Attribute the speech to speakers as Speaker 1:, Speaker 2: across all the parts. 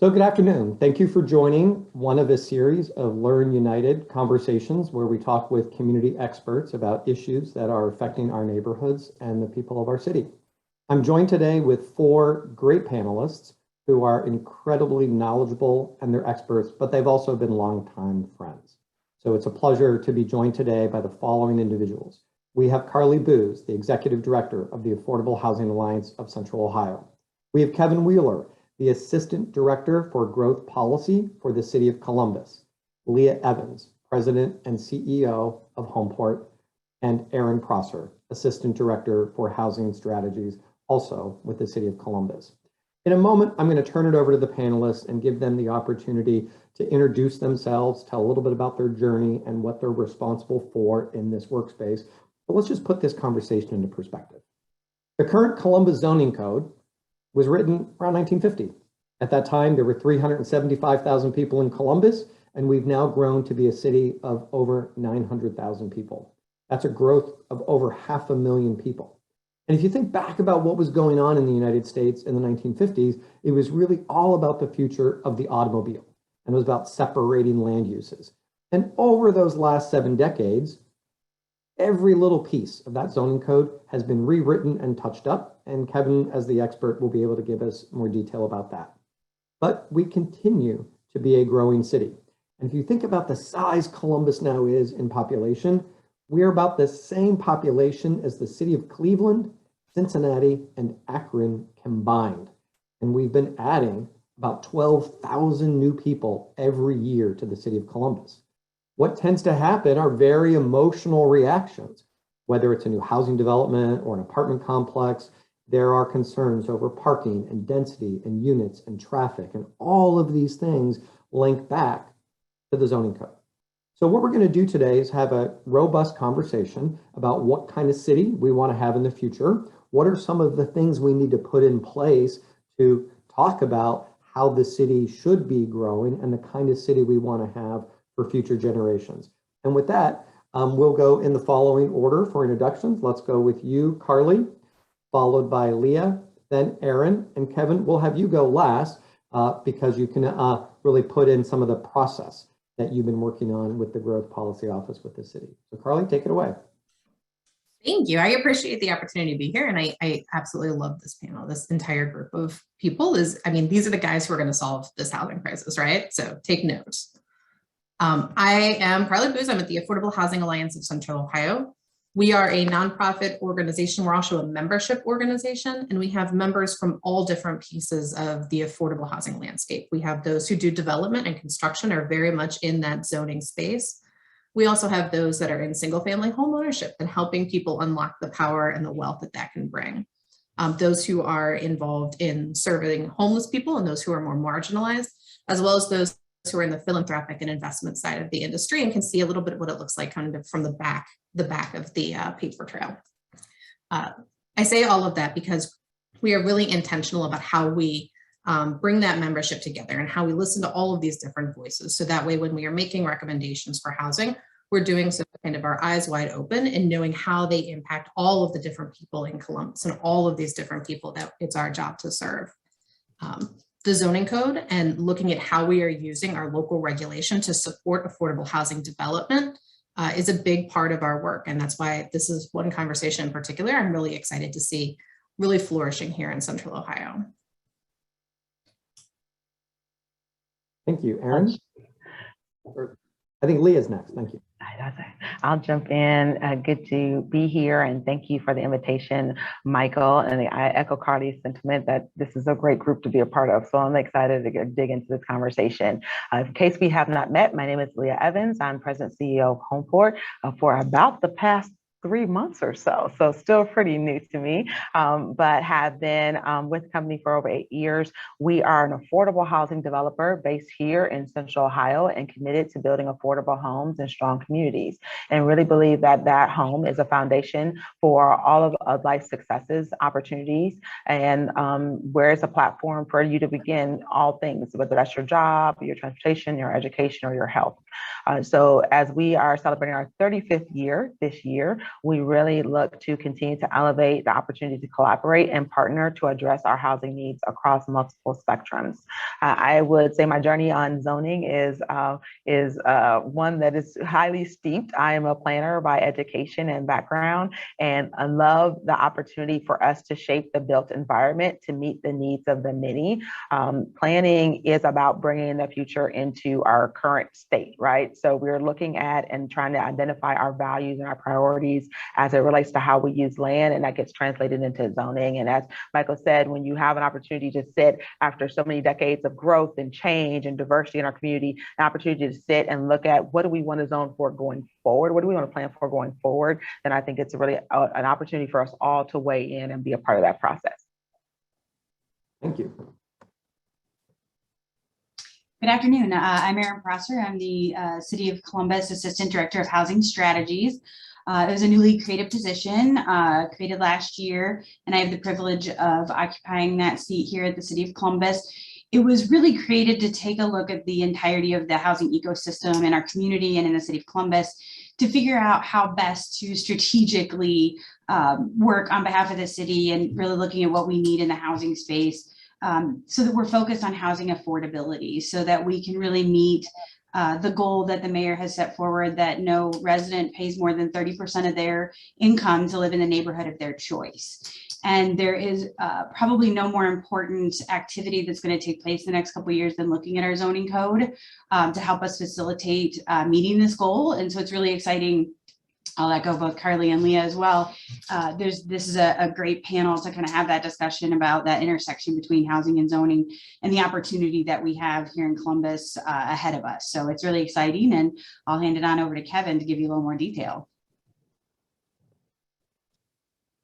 Speaker 1: So good afternoon. Thank you for joining one of a series of Learn United conversations where we talk with community experts about issues that are affecting our neighborhoods and the people of our city. I'm joined today with four great panelists who are incredibly knowledgeable and they're experts, but they've also been longtime friends. So it's a pleasure to be joined today by the following individuals. We have Carly Booz, the Executive Director of the Affordable Housing Alliance of Central Ohio. We have Kevin Wheeler, the Assistant Director for Growth Policy for the City of Columbus, Leah Evans, President and CEO of Homeport, and Aaron Prosser, Assistant Director for Housing Strategies, also with the City of Columbus. In a moment, I'm going to turn it over to the panelists and give them the opportunity to introduce themselves, tell a little bit about their journey and what they're responsible for in this workspace. But let's just put this conversation into perspective. The current Columbus zoning code was written around 1950. At that time, there were 375,000 people in Columbus, and we've now grown to be a city of over 900,000 people. That's a growth of over 500,000 people. And if you think back about what was going on in the United States in the 1950s, it was really all about the future of the automobile, and it was about separating land uses. And over those last 7 decades, every little piece of that zoning code has been rewritten and touched up, and Kevin, as the expert, will be able to give us more detail about that. But we continue to be a growing city. And if you think about the size Columbus now is in population, we're about the same population as the city of Cleveland, Cincinnati, and Akron combined. And we've been adding about 12,000 new people every year to the city of Columbus. What tends to happen are very emotional reactions, whether it's a new housing development or an apartment complex. There are concerns over parking and density and units and traffic, and all of these things link back to the zoning code. So what we're going to do today is have a robust conversation about what kind of city we want to have in the future. What are some of the things we need to put in place to talk about how the city should be growing and the kind of city we want to have for future generations. And with that, we'll go in the following order for introductions. Let's go with you, Carly, followed by Leah, then Aaron, and Kevin. We'll have you go last because you can really put in some of the process that you've been working on with the Growth Policy Office with the city. So Carly, take it away.
Speaker 2: Thank you. I appreciate the opportunity to be here. And I absolutely love this panel. This entire group of people these are the guys who are going to solve this housing crisis, right? So take notes. I am Carly Booz. I'm at the Affordable Housing Alliance of Central Ohio. We are a nonprofit organization. We're also a membership organization, and we have members from all different pieces of the affordable housing landscape. We have those who do development and construction, are very much in that zoning space. We also have those that are in single family home ownership and helping people unlock the power and the wealth that that can bring. Those who are involved in serving homeless people and those who are more marginalized, as well as those who are in the philanthropic and investment side of the industry and can see a little bit what it looks like kind of from the back of the paper trail. I say all of that because we are really intentional about how we bring that membership together and how we listen to all of these different voices. So that way, when we are making recommendations for housing, we're doing so kind of our eyes wide open and knowing how they impact all of the different people in Columbus and all of these different people that it's our job to serve. The zoning code and looking at how we are using our local regulation to support affordable housing development is a big part of our work. And that's why this is one conversation in particular I'm really excited to see really flourishing here in Central Ohio.
Speaker 1: Thank you, Aaron. I think Leah's next. Thank you.
Speaker 3: I'll jump in. Good to be here, and thank you for the invitation, Michael. And I echo Carly's sentiment that this is a great group to be a part of. So I'm excited to dig into this conversation. In case we have not met, my name is Leah Evans. I'm President CEO of Homeport for about the past 3 months or so. So still pretty new to me, but have been with the company for over 8 years. We are an affordable housing developer based here in Central Ohio and committed to building affordable homes and strong communities, and really believe that that home is a foundation for all of life's successes, opportunities, and where it's a platform for you to begin all things, whether that's your job, your transportation, your education, or your health. So as we are celebrating our 35th year this year, we really look to continue to elevate the opportunity to collaborate and partner to address our housing needs across multiple spectrums. I would say my journey on zoning is one that is highly steeped. I am a planner by education and background, and I love the opportunity for us to shape the built environment to meet the needs of the many. Planning is about bringing the future into our current state, right? So we're looking at and trying to identify our values and our priorities as it relates to how we use land, and that gets translated into zoning. And as Michael said, when you have an opportunity to sit after so many decades of growth and change and diversity in our community, an opportunity to sit and look at what do we want to zone for going forward, what do we want to plan for going forward, then I think it's really an opportunity for us all to weigh in and be a part of that process.
Speaker 1: Thank you.
Speaker 4: Good afternoon. I'm Erin Prosser. I'm the City of Columbus Assistant Director of Housing Strategies. It was a newly created position created last year, and I have the privilege of occupying that seat here at the City of Columbus. It was really created to take a look at the entirety of the housing ecosystem in our community and in the City of Columbus to figure out how best to strategically work on behalf of the city and really looking at what we need in the housing space. So that we're focused on housing affordability so that we can really meet the goal that the mayor has set forward that no resident pays more than 30% of their income to live in the neighborhood of their choice. And there is probably no more important activity that's going to take place in the next couple of years than looking at our zoning code to help us facilitate meeting this goal. And so it's really exciting. I'll echo both Carly and Leah as well. This is a great panel to kind of have that discussion about that intersection between housing and zoning and the opportunity that we have here in Columbus ahead of us. So it's really exciting, and I'll hand it on over to Kevin to give you a little more detail.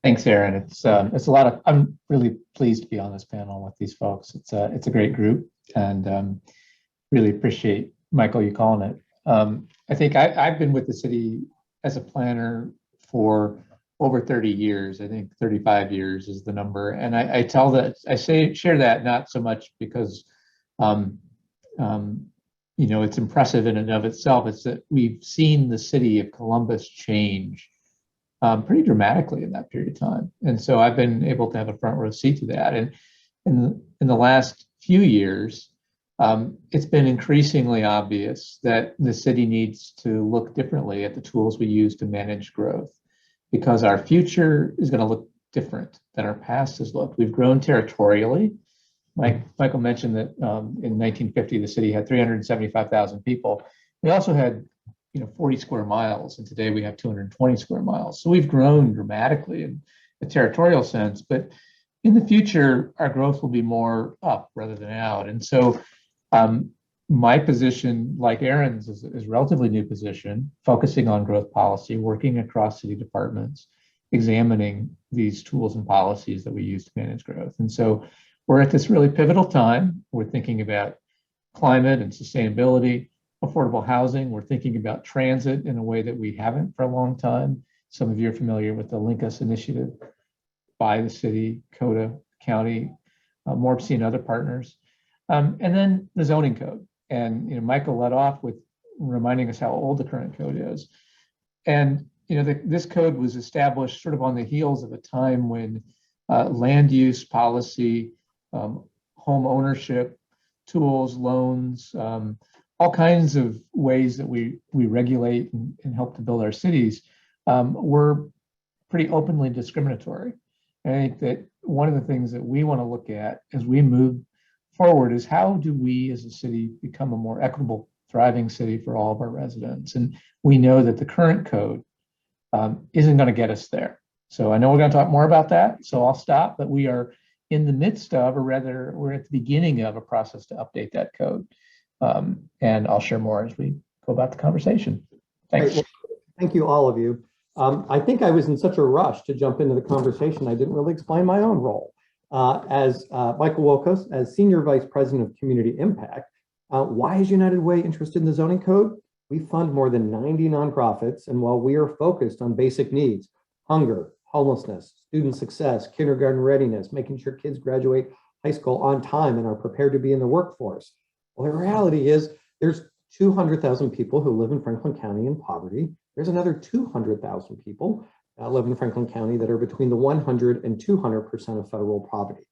Speaker 5: Thanks, Erin. It's a lot of. I'm really pleased to be on this panel with these folks. It's a great group, and really appreciate Michael you calling it. I think I've been with the city as a planner for over 30 years. I think 35 years is the number. And I share that not so much because, it's impressive in and of itself. It's that we've seen the city of Columbus change pretty dramatically in that period of time. And so I've been able to have a front row seat to that. And in the last few years, it's been increasingly obvious that the city needs to look differently at the tools we use to manage growth, because our future is going to look different than our past has looked. We've grown territorially. Michael mentioned that in 1950, the city had 375,000 people. We also had 40 square miles, and today we have 220 square miles. So we've grown dramatically in a territorial sense, but in the future, our growth will be more up rather than out. And so my position, like Erin's, is a relatively new position, focusing on growth policy, working across city departments, examining these tools and policies that we use to manage growth. And so we're at this really pivotal time. We're thinking about climate and sustainability, affordable housing. We're thinking about transit in a way that we haven't for a long time. Some of you are familiar with the Link Us initiative by the city, CODA, county, Morpsey, and other partners. And then the zoning code. And Michael led off with reminding us how old the current code is. And this code was established sort of on the heels of a time when land use policy, home ownership tools, loans, all kinds of ways that we regulate and help to build our cities were pretty openly discriminatory. And I think that one of the things that we want to look at as we move forward is how do we as a city become a more equitable, thriving city for all of our residents? And we know that the current code isn't going to get us there. So I know we're going to talk more about that, so I'll stop, but we are in the midst of, or rather we're at the beginning of a process to update that code. And I'll share more as we go about the conversation. Thanks.
Speaker 1: Great. Well, thank you, all of you. I think I was in such a rush to jump into the conversation, I didn't really explain my own role. As Michael Wilkos, as Senior Vice President of Community Impact, why is United Way interested in the zoning code? We fund more than 90 nonprofits, and while we are focused on basic needs, hunger, homelessness, student success, kindergarten readiness, making sure kids graduate high school on time and are prepared to be in the workforce. Well, the reality is there's 200,000 people who live in Franklin County in poverty. There's another 200,000 people live in Franklin County that are between the 100 and 200% of federal poverty.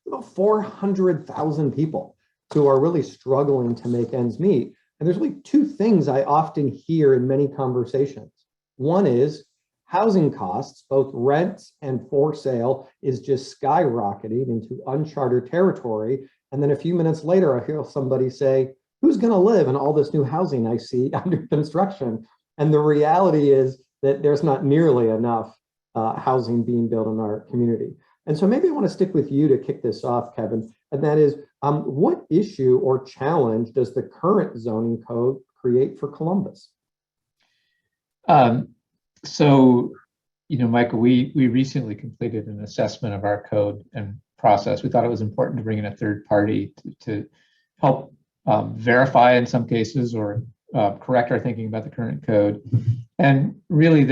Speaker 1: About 400,000 people who are really struggling to make ends meet. And there's really two things I often hear in many conversations. One is housing costs, both rents and for sale, is just skyrocketing into uncharted territory. And then a few minutes later, I hear somebody say, who's going to live in all this new housing I see under construction? And the reality is that there's not nearly enough housing being built in our community. And so maybe I want to stick with you to kick this off, Kevin, and that is, what issue or challenge does the current zoning code create for Columbus?
Speaker 5: So, Michael, we recently completed an assessment of our code and process. We thought it was important to bring in a third party to help verify in some cases or correct our thinking about the current code. And really,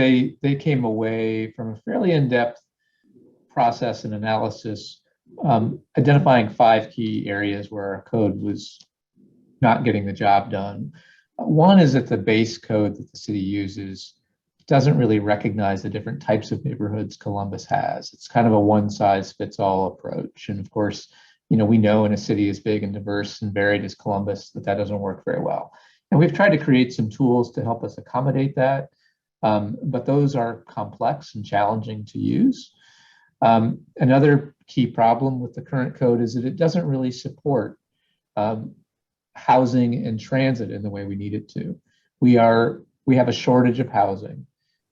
Speaker 5: they came away from a fairly in-depth process and analysis, identifying 5 key areas where our code was not getting the job done. One is that the base code that the city uses doesn't really recognize the different types of neighborhoods Columbus has. It's kind of a one-size-fits-all approach. And of course, we know in a city as big and diverse and varied as Columbus that doesn't work very well. And we've tried to create some tools to help us accommodate that, but those are complex and challenging to use. Another key problem with the current code is that it doesn't really support housing and transit in the way we need it to. We have a shortage of housing.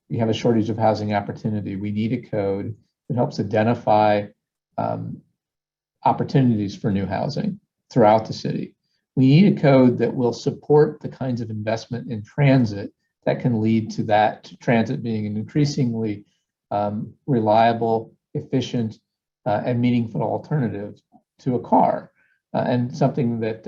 Speaker 5: We have a shortage of housing opportunity. We need a code that helps identify opportunities for new housing throughout the city. We need a code that will support the kinds of investment in transit that can lead to that transit being an increasingly reliable, efficient, and meaningful alternative to a car. And something that,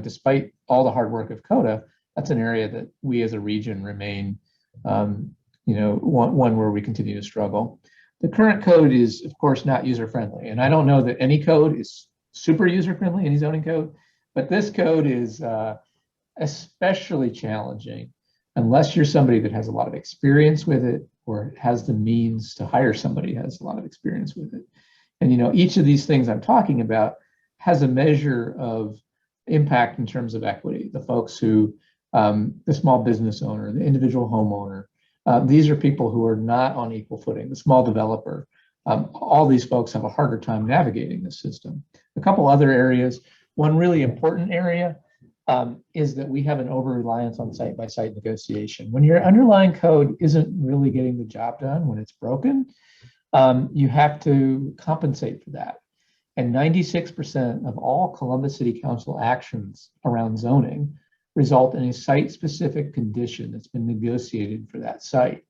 Speaker 5: despite all the hard work of CODA, that's an area that we as a region remain, one where we continue to struggle. The current code is, of course, not user-friendly. And I don't know that any code is super user-friendly, any zoning code, but this code is especially challenging unless you're somebody that has a lot of experience with it or has the means to hire somebody who has a lot of experience with it. And, each of these things I'm talking about has a measure of impact in terms of equity. The folks who, the small business owner, the individual homeowner, these are people who are not on equal footing, the small developer. All these folks have a harder time navigating the system. A couple other areas, one really important area is that we have an over-reliance on site-by-site negotiation. When your underlying code isn't really getting the job done, when it's broken, you have to compensate for that. And 96% of all Columbus City Council actions around zoning result in a site-specific condition that's been negotiated for that site.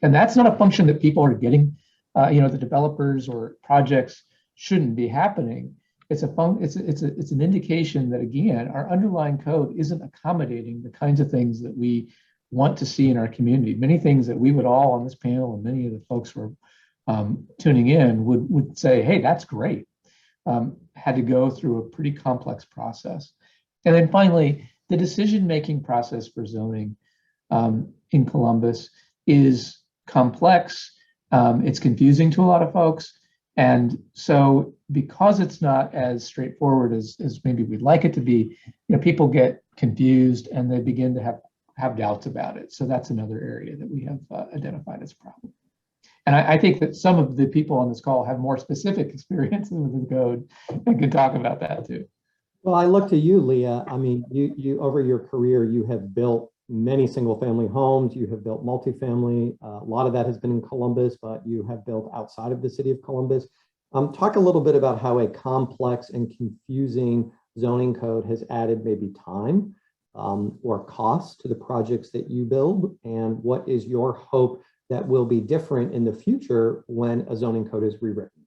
Speaker 5: And that's not a function that people are getting, the developers or projects shouldn't be happening. It's an indication that, again, our underlying code isn't accommodating the kinds of things that we want to see in our community. Many things that we would all on this panel and many of the folks who are tuning in would say, hey, that's great. Had to go through a pretty complex process. And then finally, the decision-making process for zoning in Columbus is complex. It's confusing to a lot of folks. And so because it's not as straightforward as maybe we'd like it to be, people get confused and they begin to have doubts about it. So that's another area that we have identified as a problem. And I think that some of the people on this call have more specific experiences with the code and can talk about that too.
Speaker 1: Well, I look to you, Leah. I mean, you over your career, you have built many single-family homes. You have built multifamily. A lot of that has been in Columbus, but you have built outside of the city of Columbus. Talk a little bit about how a complex and confusing zoning code has added maybe time or cost to the projects that you build, and what is your hope that will be different in the future when a zoning code is rewritten?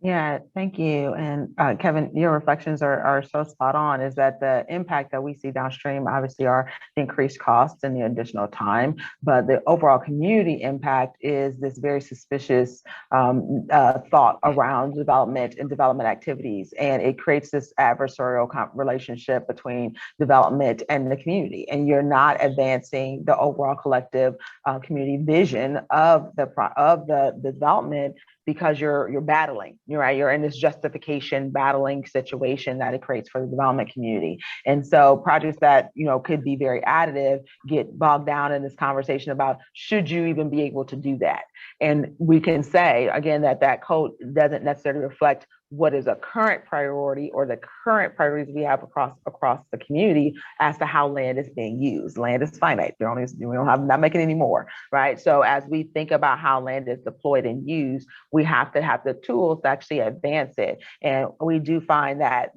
Speaker 3: Yeah, thank you. And Kevin, your reflections are so spot on, is that the impact that we see downstream obviously are the increased costs and the additional time, but the overall community impact is this very suspicious thought around development and development activities. And it creates this adversarial relationship between development and the community. And you're not advancing the overall collective community vision of the development, because you're battling, you're in this justification battling situation that it creates for the development community. And so projects that could be very additive get bogged down in this conversation about, should you even be able to do that? And we can say again that code doesn't necessarily reflect what is a current priority or the current priorities we have across the community as to how land is being used. Land is finite. We don't have, not making any more, right? So as we think about how land is deployed and used, we have to have the tools to actually advance it. And we do find that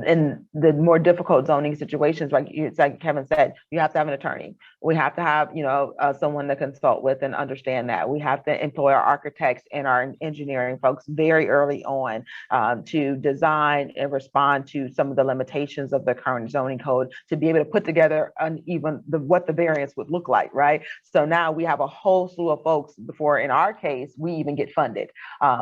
Speaker 3: in the more difficult zoning situations, like Kevin said, you have to have an attorney. We have to have someone to consult with and understand that. We have to employ our architects and our engineering folks very early on to design and respond to some of the limitations of the current zoning code, to be able to put together what the variance would look like, right? So now we have a whole slew of folks before, in our case, we even get funded,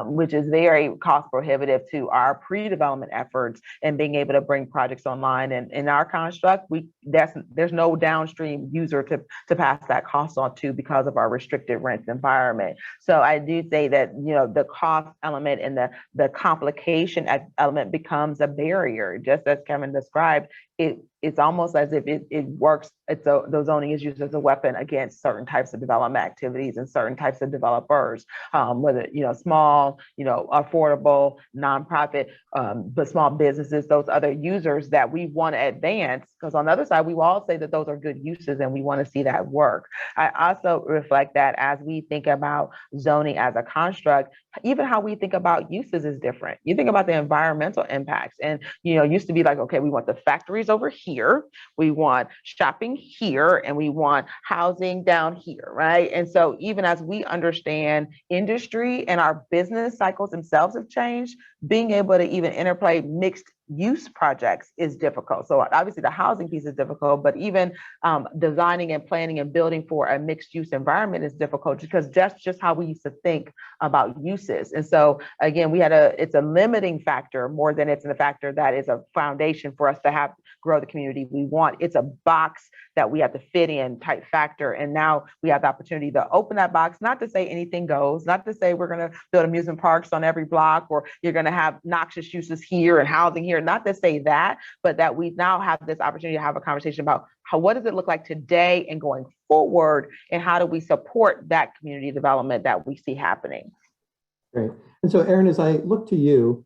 Speaker 3: which is very cost prohibitive to our pre-development efforts and being able to bring projects online. And in our construct, there's no downstream user to pass that cost on to, because of our restricted rent environment. So I do say that the cost element and the complication element becomes a barrier, just as Kevin described. It's almost as if it works. The zoning is used as a weapon against certain types of development activities and certain types of developers, whether small, affordable, nonprofit, but small businesses, those other users that we want to advance. Because on the other side, we will all say that those are good uses and we want to see that work. I also reflect that as we think about zoning as a construct, even how we think about uses is different. You think about the environmental impacts, and used to be like, okay, we want the factories over here, we want shopping here, and we want housing down here, right? And so even as we understand industry and our business cycles themselves have changed, being able to even interplay mixed use projects is difficult. So obviously the housing piece is difficult, but even designing and planning and building for a mixed use environment is difficult, because that's just how we used to think about uses. And so again, it's a limiting factor more than it's a factor that is a foundation for us to grow the community we want. It's a box that we have to fit in type factor. And now we have the opportunity to open that box, not to say anything goes, not to say we're going to build amusement parks on every block, or you're going to have noxious uses here and housing here, not to say that, but that we now have this opportunity to have a conversation about what does it look like today and going forward, and how do we support that community development that we see happening.
Speaker 1: Great. And so Erin, as I look to you,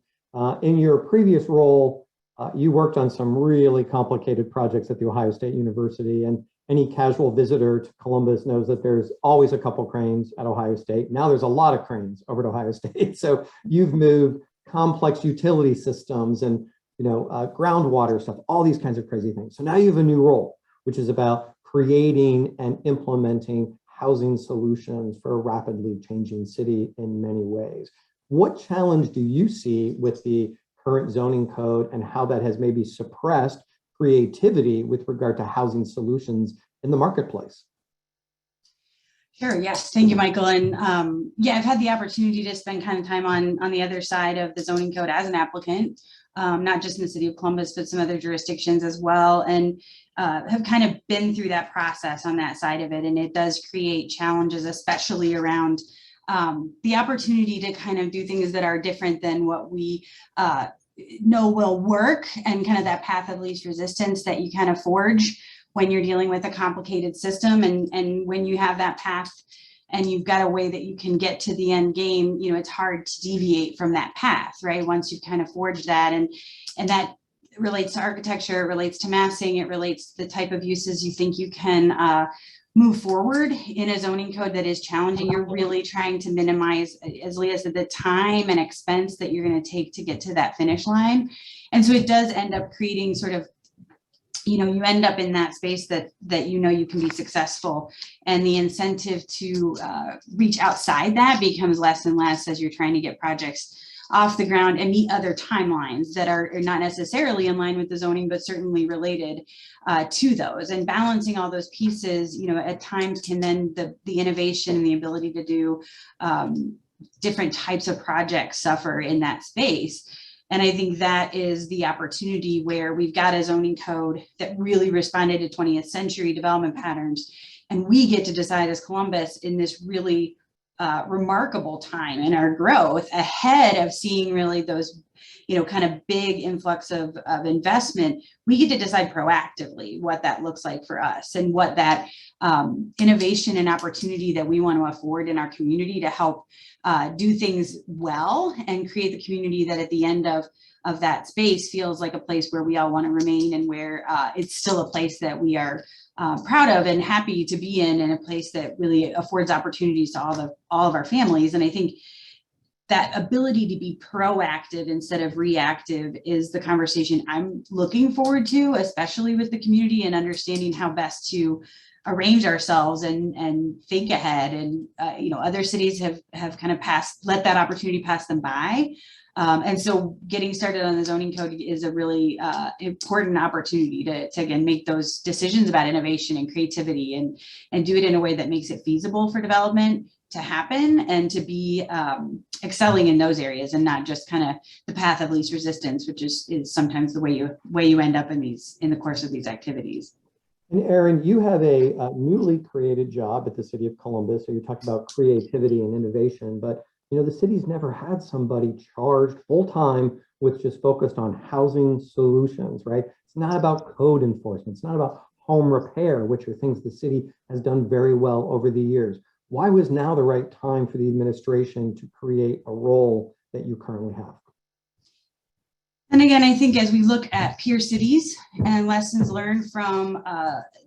Speaker 1: in your previous role, you worked on some really complicated projects at the Ohio State University, and any casual visitor to Columbus knows that there's always a couple cranes at Ohio State. Now there's a lot of cranes over at Ohio State. So you've moved complex utility systems and groundwater stuff, all these kinds of crazy things. So now you have a new role, which is about creating and implementing housing solutions for a rapidly changing city in many ways. What challenge do you see with the current zoning code, and how that has maybe suppressed creativity with regard to housing solutions in the marketplace?
Speaker 4: Sure. Yes. Thank you, Michael. And I've had the opportunity to spend kind of time on the other side of the zoning code as an applicant, not just in the city of Columbus, but some other jurisdictions as well, and have kind of been through that process on that side of it. And it does create challenges, especially around the opportunity to kind of do things that are different than what we know will work, and kind of that path of least resistance that you kind of forge when you're dealing with a complicated system. And when you have that path and you've got a way that you can get to the end game, it's hard to deviate from that path, right? Once you've kind of forged that, and that relates to architecture, it relates to massing, it relates to the type of uses you think you can move forward in a zoning code that is challenging. You're really trying to minimize, as Leah said, the time and expense that you're going to take to get to that finish line. And so it does end up creating sort of you end up in that space that you can be successful, and the incentive to reach outside that becomes less and less as you're trying to get projects off the ground and meet other timelines that are not necessarily in line with the zoning, but certainly related to those. And balancing all those pieces, at times can then the innovation and the ability to do different types of projects suffer in that space. And I think that is the opportunity where we've got a zoning code that really responded to 20th century development patterns. And we get to decide as Columbus in this really remarkable time in our growth, ahead of seeing really those, kind of big influx of investment. We get to decide proactively what that looks like for us, and what that innovation and opportunity that we want to afford in our community to help do things well and create the community that at the end of that space feels like a place where we all want to remain, and where it's still a place that we are proud of and happy to be in, and a place that really affords opportunities to all of our families. And I think that ability to be proactive instead of reactive is the conversation I'm looking forward to, especially with the community, and understanding how best to arrange ourselves and think ahead. And other cities have kind of let that opportunity pass them by. And so getting started on the zoning code is a really important opportunity to again make those decisions about innovation and creativity, and do it in a way that makes it feasible for development to happen, and to be excelling in those areas, and not just kind of the path of least resistance, which is sometimes the way you end up in the course of these activities.
Speaker 1: And Erin, you have a newly created job at the City of Columbus. So you talked about creativity and innovation, but the city's never had somebody charged full-time with just focused on housing solutions, right? It's not about code enforcement. It's not about home repair, which are things the city has done very well over the years. Why was now the right time for the administration to create a role that you currently have?
Speaker 4: And again, I think as we look at peer cities and lessons learned from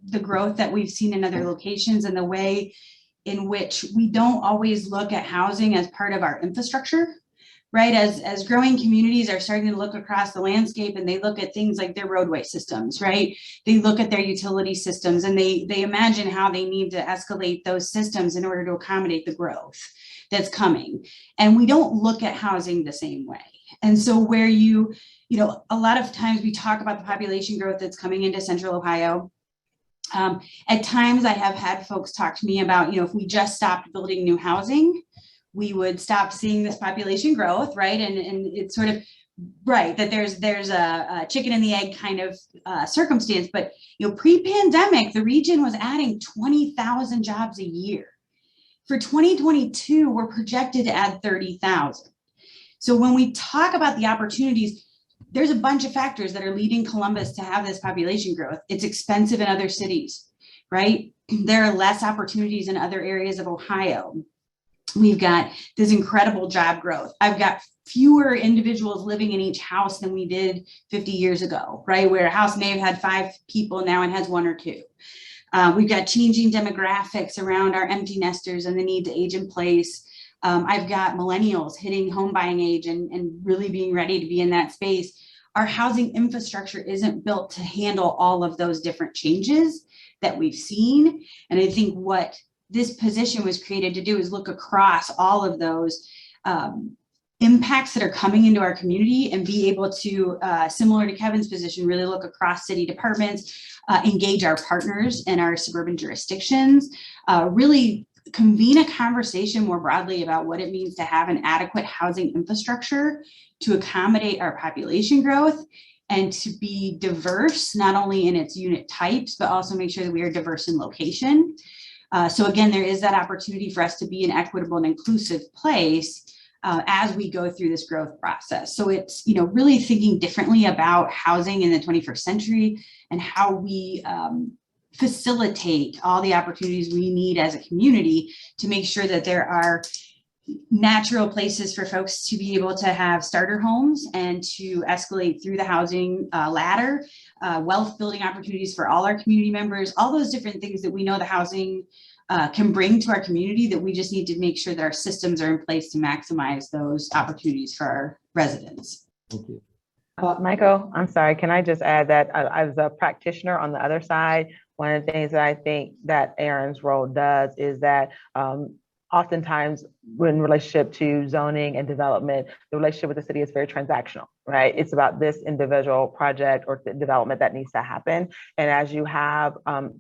Speaker 4: the growth that we've seen in other locations, and the way in which we don't always look at housing as part of our infrastructure, right? As growing communities are starting to look across the landscape, and they look at things like their roadway systems, right? They look at their utility systems, and they imagine how they need to escalate those systems in order to accommodate the growth that's coming. And we don't look at housing the same way. And so where a lot of times we talk about the population growth that's coming into Central Ohio. At times I have had folks talk to me about, if we just stopped building new housing, we would stop seeing this population growth, right? And it's sort of right that there's a chicken and the egg kind of circumstance. But pre-pandemic, the region was adding 20,000 jobs a year. For 2022, we're projected to add 30,000. So when we talk about the opportunities, there's a bunch of factors that are leading Columbus to have this population growth. It's expensive in other cities, right? There are less opportunities in other areas of Ohio. We've got this incredible job growth. I've got fewer individuals living in each house than we did 50 years ago, right? Where a house may have had 5 people, now it has 1 or 2. We've got changing demographics around our empty nesters and the need to age in place. I've got millennials hitting home buying age and really being ready to be in that space. Our housing infrastructure isn't built to handle all of those different changes that we've seen. And I think what this position was created to do is look across all of those impacts that are coming into our community, and be able to, similar to Kevin's position, really look across city departments, engage our partners in our suburban jurisdictions, really convene a conversation more broadly about what it means to have an adequate housing infrastructure to accommodate our population growth, and to be diverse, not only in its unit types, but also make sure that we are diverse in location. So again, there is that opportunity for us to be an equitable and inclusive place as we go through this growth process. So it's, really thinking differently about housing in the 21st century, and how we facilitate all the opportunities we need as a community to make sure that there are natural places for folks to be able to have starter homes and to escalate through the housing ladder, wealth building opportunities for all our community members, all those different things that we know the housing can bring to our community, that we just need to make sure that our systems are in place to maximize those opportunities for our residents.
Speaker 1: Thank you.
Speaker 3: Michael, I'm sorry, can I just add that as a practitioner on the other side, one of the things that I think that Aaron's role does is that oftentimes in relationship to zoning and development, the relationship with the city is very transactional, right? It's about this individual project or development that needs to happen. And as you have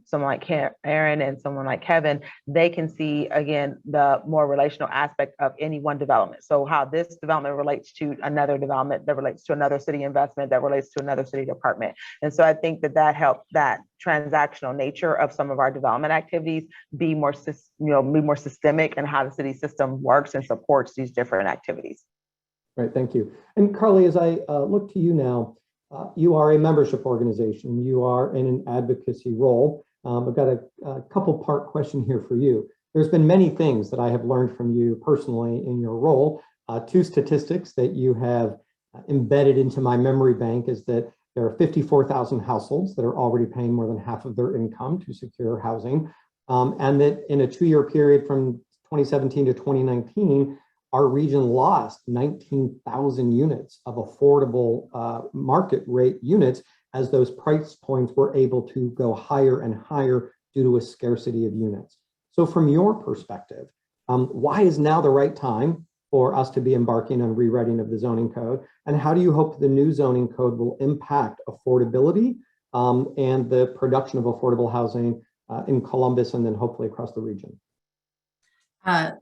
Speaker 3: someone like Aaron and someone like Kevin, they can see, again, the more relational aspect of any one development. So how this development relates to another development that relates to another city investment that relates to another city department. And so I think that that helps that transactional nature of some of our development activities be more, be more systemic in how the city system works and supports these different activities.
Speaker 1: Right, thank you. And Carly, as I look to you now, you are a membership organization. You are in an advocacy role. I've got a couple part question here for you. There's been many things that I have learned from you personally in your role. Two statistics that you have embedded into my memory bank is that there are 54,000 households that are already paying more than half of their income to secure housing. And that in a 2-year period from 2017 to 2019, our region lost 19,000 units of affordable market rate units as those price points were able to go higher and higher due to a scarcity of units. So from your perspective, why is now the right time for us to be embarking on rewriting of the zoning code? And how do you hope the new zoning code will impact affordability and the production of affordable housing in Columbus and then hopefully across the region?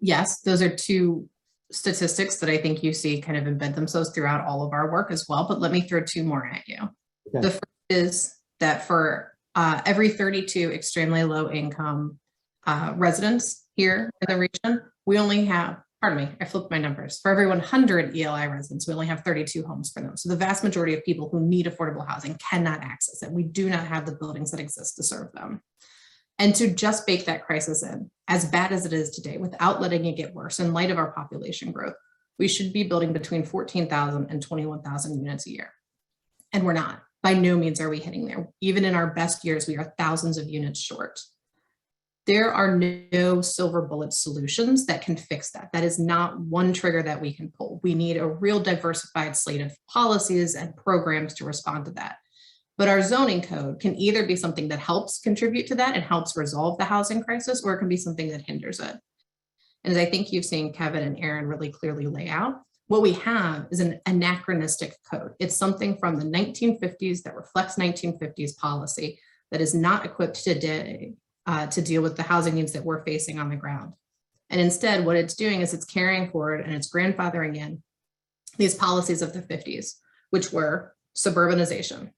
Speaker 2: Yes, those are two statistics that I think you see kind of embed themselves throughout all of our work as well, but let me throw two more at you. Okay. The first is that for every 32 extremely low income residents here in the region, we only have, pardon me, I flipped my numbers. For every 100 ELI residents, we only have 32 homes for them. So the vast majority of people who need affordable housing cannot access it. We do not have the buildings that exist to serve them. And to just bake that crisis in, as bad as it is today, without letting it get worse in light of our population growth, we should be building between 14,000 and 21,000 units a year. And we're not. By no means are we hitting there. Even in our best years, we are thousands of units short. There are no silver bullet solutions that can fix that. That is not one trigger that we can pull. We need a real diversified slate of policies and programs to respond to that. But our zoning code can either be something that helps contribute to that and helps resolve the housing crisis, or it can be something that hinders it. And as I think you've seen Kevin and Aaron really clearly lay out, what we have is an anachronistic code. It's something from the 1950s that reflects 1950s policy that is not equipped today to deal with the housing needs that we're facing on the ground. And instead, what it's doing is it's carrying forward and it's grandfathering in these policies of the 50s, which were suburbanization.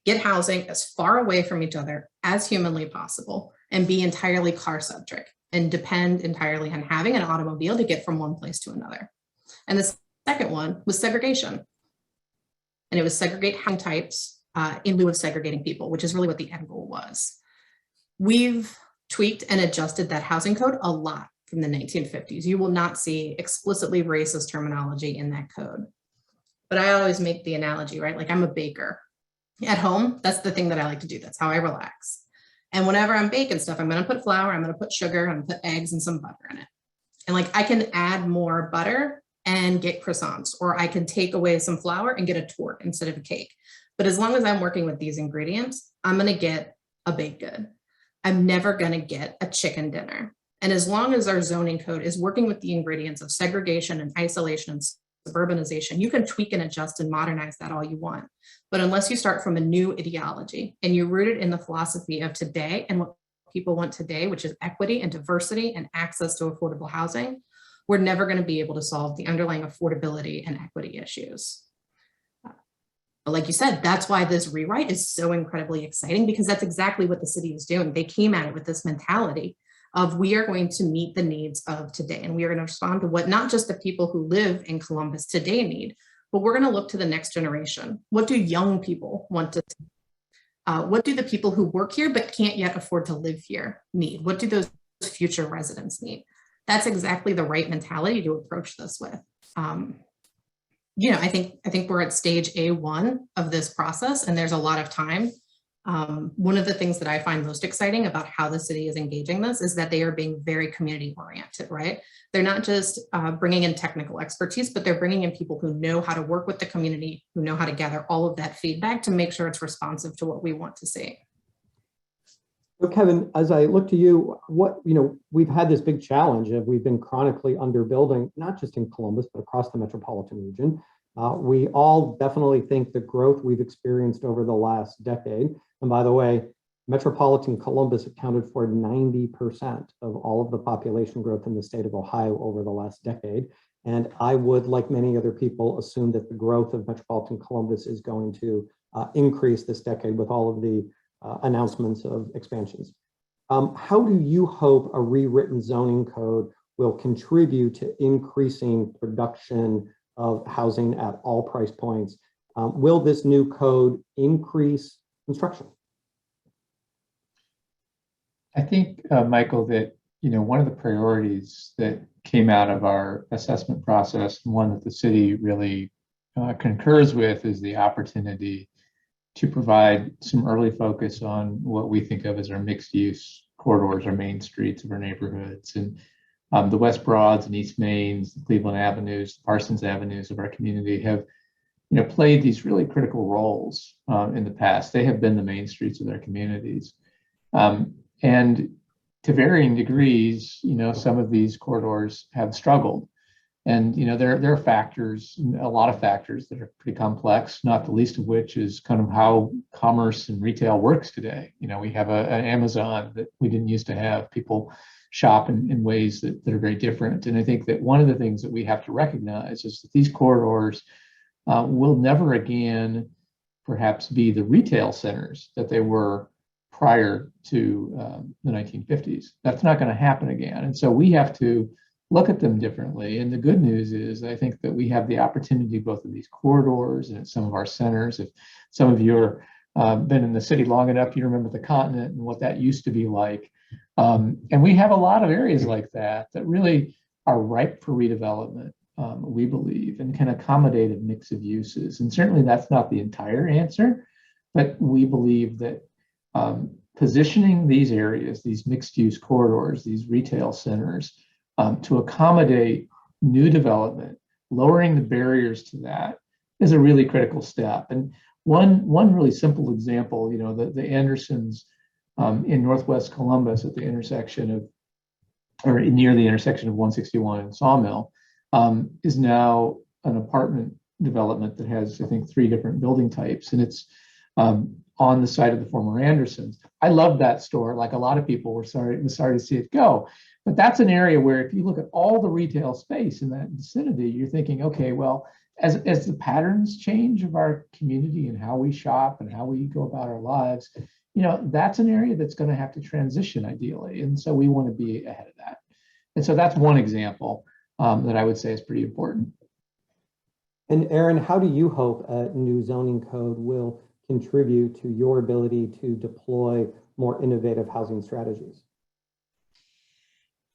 Speaker 2: Get housing as far away from each other as humanly possible and be entirely car centric and depend entirely on having an automobile to get from one place to another. And the second one was segregation. And it was segregate housing types in lieu of segregating people, which is really what the end goal was. We've tweaked and adjusted that housing code a lot from the 1950s. You will not see explicitly racist terminology in that code. But I always make the analogy, right? Like I'm a baker. At home, that's the thing that I like to do. That's how I relax. And whenever I'm baking stuff, I'm going to put flour, I'm going to put sugar, I'm going to put eggs and some butter in it. And like I can add more butter and get croissants, or I can take away some flour and get a torte instead of a cake. But as long as I'm working with these ingredients, I'm going to get a baked good. I'm never going to get a chicken dinner. And as long as our zoning code is working with the ingredients of segregation and isolation and suburbanization, you can tweak and adjust and modernize that all you want. But unless you start from a new ideology and you root it in the philosophy of today and what people want today, which is equity and diversity and access to affordable housing, we're never going to be able to solve the underlying affordability and equity issues. But like you said, that's why this rewrite is so incredibly exciting, because that's exactly what the city is doing. They came at it with this mentality of we are going to meet the needs of today, and we are going to respond to what not just the people who live in Columbus today need, but we're going to look to the next generation. What do young people want to see? What do the people who work here but can't yet afford to live here need? What do those future residents need? That's exactly the right mentality to approach this with. I think we're at stage A1 of this process, and there's a lot of time One of the things that I find most exciting about how the city is engaging this is that they are being very community oriented, right? They're not just bringing in technical expertise, but they're bringing in people who know how to work with the community, who know how to gather all of that feedback to make sure it's responsive to what we want to see.
Speaker 1: So Kevin, as I look to you, we've had this big challenge of we've been chronically underbuilding, not just in Columbus, but across the metropolitan region. We all definitely think the growth we've experienced over the last decade, and by the way, metropolitan Columbus accounted for 90% of all of the population growth in the state of Ohio over the last decade. And I would, like many other people, assume that the growth of metropolitan Columbus is going to increase this decade with all of the announcements of expansions. How do you hope a rewritten zoning code will contribute to increasing production of housing at all price points? Will this new code increase construction?
Speaker 5: I think, Michael, that one of the priorities that came out of our assessment process, and one that the city really concurs with, is the opportunity to provide some early focus on what we think of as our mixed use corridors, our main streets of our neighborhoods. And the West Broads and East Mains, the Cleveland Avenues, the Parsons Avenues of our community have played these really critical roles in the past. They have been the main streets of their communities. And to varying degrees, some of these corridors have struggled. And there are factors, a lot of factors that are pretty complex, not the least of which is kind of how commerce and retail works today. We have an Amazon that we didn't used to have. People shop in ways that are very different. And I think that one of the things that we have to recognize is that these corridors will never again perhaps be the retail centers that they were prior to the 1950s. That's not going to happen again. And so we have to look at them differently. And the good news is I think that we have the opportunity both in these corridors and at some of our centers. If some of you have been in the city long enough, you remember the continent and what that used to be like. And we have a lot of areas like that really are ripe for redevelopment, we believe, and can accommodate a mix of uses. And certainly that's not the entire answer, but we believe that positioning these areas, these mixed use corridors, these retail centers, to accommodate new development, lowering the barriers to that is a really critical step. And one really simple example, the Andersons in Northwest Columbus at the intersection of, or near the intersection of 161 and Sawmill, is now an apartment development that has, I think, 3 different building types, and it's on the site of the former Andersons. I love that store. Like a lot of people were sorry to see it go. But that's an area where if you look at all the retail space in that vicinity, you're thinking, okay, well, as the patterns change of our community and how we shop and how we go about our lives, that's an area that's going to have to transition ideally. And so we want to be ahead of that. And so that's one example that I would say is pretty important.
Speaker 1: And Aaron, how do you hope a new zoning code will contribute to your ability to deploy more innovative housing strategies?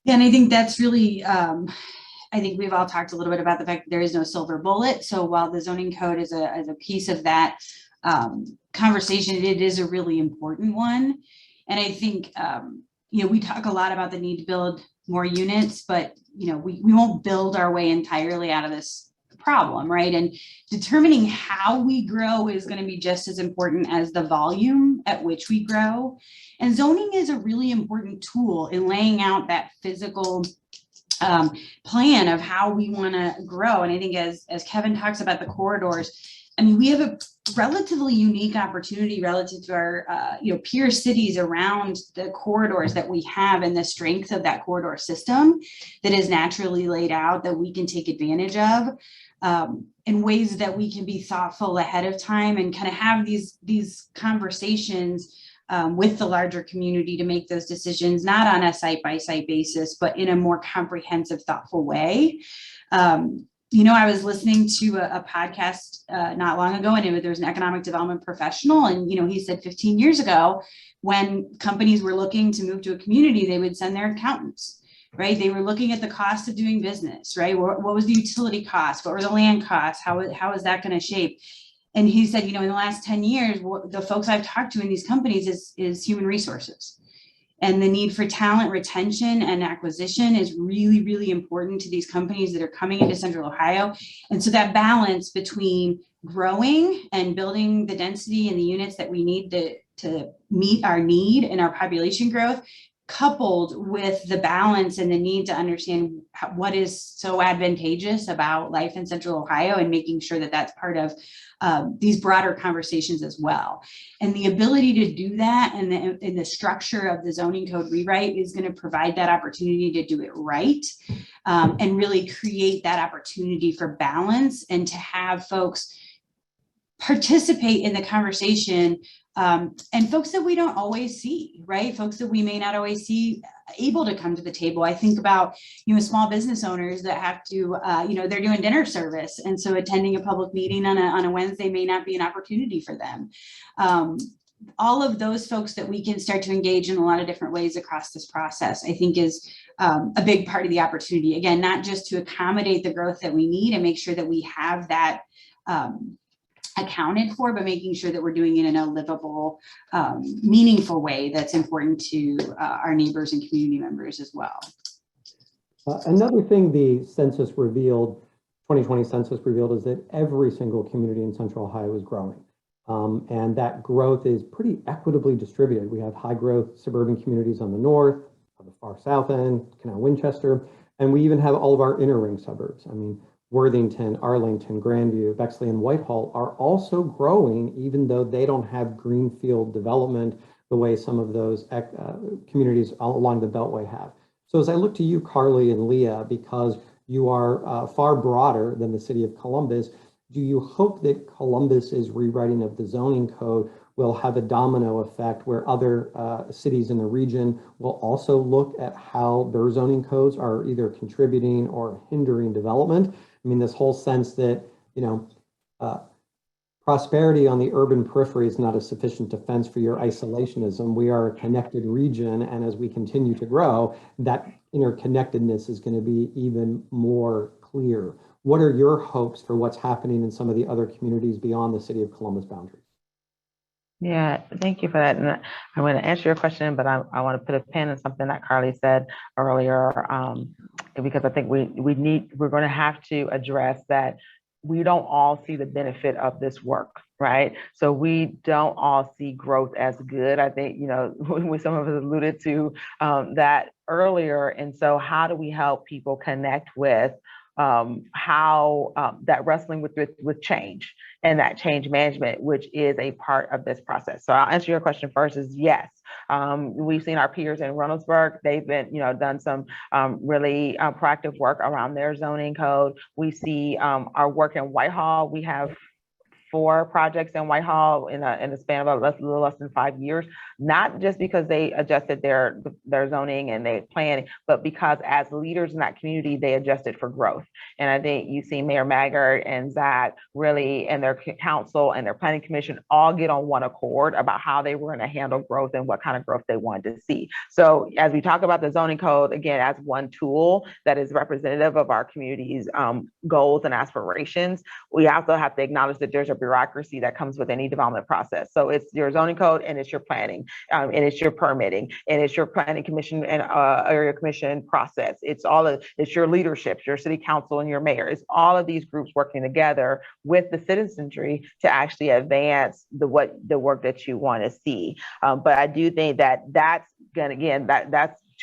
Speaker 4: Yeah, and I think that's really, I think we've all talked a little bit about the fact that there is no silver bullet. So while the zoning code is a piece of that conversation, it is a really important one. And I think, we talk a lot about the need to build more units, but, we won't build our way entirely out of this problem, right? And determining how we grow is going to be just as important as the volume at which we grow. And zoning is a really important tool in laying out that physical plan of how we want to grow. And I think as Kevin talks about the corridors, I mean, we have a relatively unique opportunity relative to our peer cities around the corridors that we have and the strength of that corridor system that is naturally laid out that we can take advantage of. In ways that we can be thoughtful ahead of time and kind of have these conversations with the larger community to make those decisions, not on a site-by-site basis, but in a more comprehensive, thoughtful way. I was listening to a podcast not long ago, and there was an economic development professional, and he said 15 years ago, when companies were looking to move to a community, they would send their accountants. Right? They were looking at the cost of doing business, right? What was the utility cost? What were the land costs? How is that going to shape? And he said, in the last 10 years, the folks I've talked to in these companies is human resources. And the need for talent retention and acquisition is really, really important to these companies that are coming into Central Ohio. And so that balance between growing and building the density and the units that we need to meet our need and our population growth, coupled with the balance and the need to understand what is so advantageous about life in Central Ohio and making sure that that's part of these broader conversations as well. And the ability to do that and the structure of the zoning code rewrite is going to provide that opportunity to do it right, and really create that opportunity for balance and to have folks participate in the conversation, and folks that we don't always see, right? Folks that we may not always see able to come to the table. I think about, small business owners that have to, they're doing dinner service. And so attending a public meeting on a Wednesday may not be an opportunity for them. All of those folks that we can start to engage in a lot of different ways across this process, I think is a big part of the opportunity. Again, not just to accommodate the growth that we need and make sure that we have that accounted for, but making sure that we're doing it in a livable, meaningful way that's important to our neighbors and community members as well.
Speaker 1: Another thing the census revealed, 2020 census revealed, is that every single community in Central Ohio is growing. And that growth is pretty equitably distributed. We have high growth suburban communities on the north, on the far south end, Canal Winchester, and we even have all of our inner ring suburbs. I mean, Worthington, Arlington, Grandview, Bexley, and Whitehall are also growing, even though they don't have greenfield development the way some of those communities along the Beltway have. So as I look to you, Carly and Leah, because you are far broader than the city of Columbus, do you hope that Columbus's rewriting of the zoning code will have a domino effect where other cities in the region will also look at how their zoning codes are either contributing or hindering development? I mean, this whole sense that, prosperity on the urban periphery is not a sufficient defense for your isolationism. We are a connected region, and as we continue to grow, that interconnectedness is going to be even more clear. What are your hopes for what's happening in some of the other communities beyond the city of Columbus boundaries?
Speaker 3: Yeah, thank you for that. And I'm going to answer your question, but I want to put a pin in something that Carly said earlier, because I think we're going to have to address that we don't all see the benefit of this work, right? So we don't all see growth as good. I think, when some of us alluded to that earlier. And so how do we help people connect with how that wrestling with change and that change management, which is a part of this process. So I'll answer your question first is yes. We've seen our peers in Reynoldsburg. They've been, done some really proactive work around their zoning code. We see our work in Whitehall. We have 4 projects in Whitehall in a span of a little less than 5 years, not just because they adjusted their zoning and they plan, but because as leaders in that community, they adjusted for growth. And I think you see Mayor Maggard and Zach really, and their council and their planning commission all get on one accord about how they were going to handle growth and what kind of growth they wanted to see. So as we talk about the zoning code, again, as one tool that is representative of our community's goals and aspirations, we also have to acknowledge that there's a bureaucracy that comes with any development process. So it's your zoning code and it's your planning and it's your permitting and it's your planning commission and area commission process. It's your leadership, your city council and your mayor. It's all of these groups working together with the citizenry to actually advance the work that you want to see. But I do think that's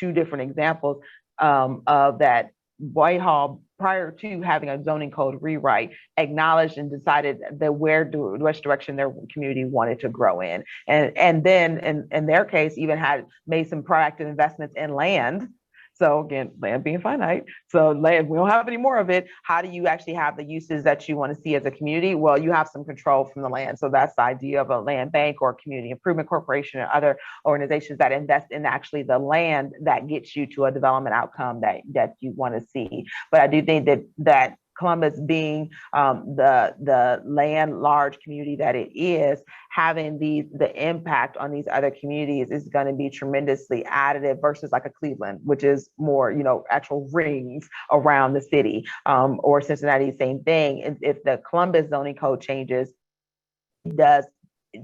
Speaker 3: 2 different examples of that. Whitehall, prior to having a zoning code rewrite, acknowledged and decided that which direction their community wanted to grow in. And then in their case, even had made some proactive investments in land. So again, land being finite. So land, we don't have any more of it. How do you actually have the uses that you want to see as a community? Well, you have some control from the land. So that's the idea of a land bank or community improvement corporation or other organizations that invest in actually the land that gets you to a development outcome that you want to see. But I do think that Columbus being the land large community that it is, having the impact on these other communities is going to be tremendously additive versus like a Cleveland, which is more, actual rings around the city, or Cincinnati, same thing. If the Columbus zoning code changes, does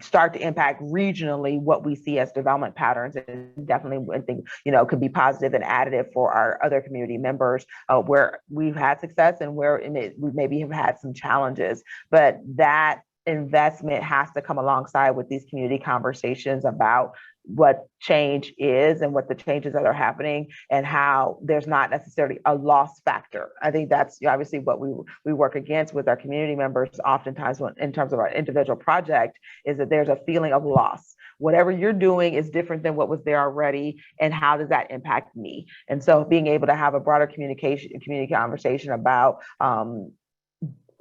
Speaker 3: start to impact regionally what we see as development patterns, and definitely I think, you know, could be positive and additive for our other community members where we've had success and where we maybe have had some challenges. But that investment has to come alongside with these community conversations about what change is and what the changes that are happening and how there's not necessarily a loss factor. I think that's obviously what we work against with our community members oftentimes in terms of our individual project, is that there's a feeling of loss. Whatever you're doing is different than what was there already, and how does that impact me? And so being able to have a broader community conversation about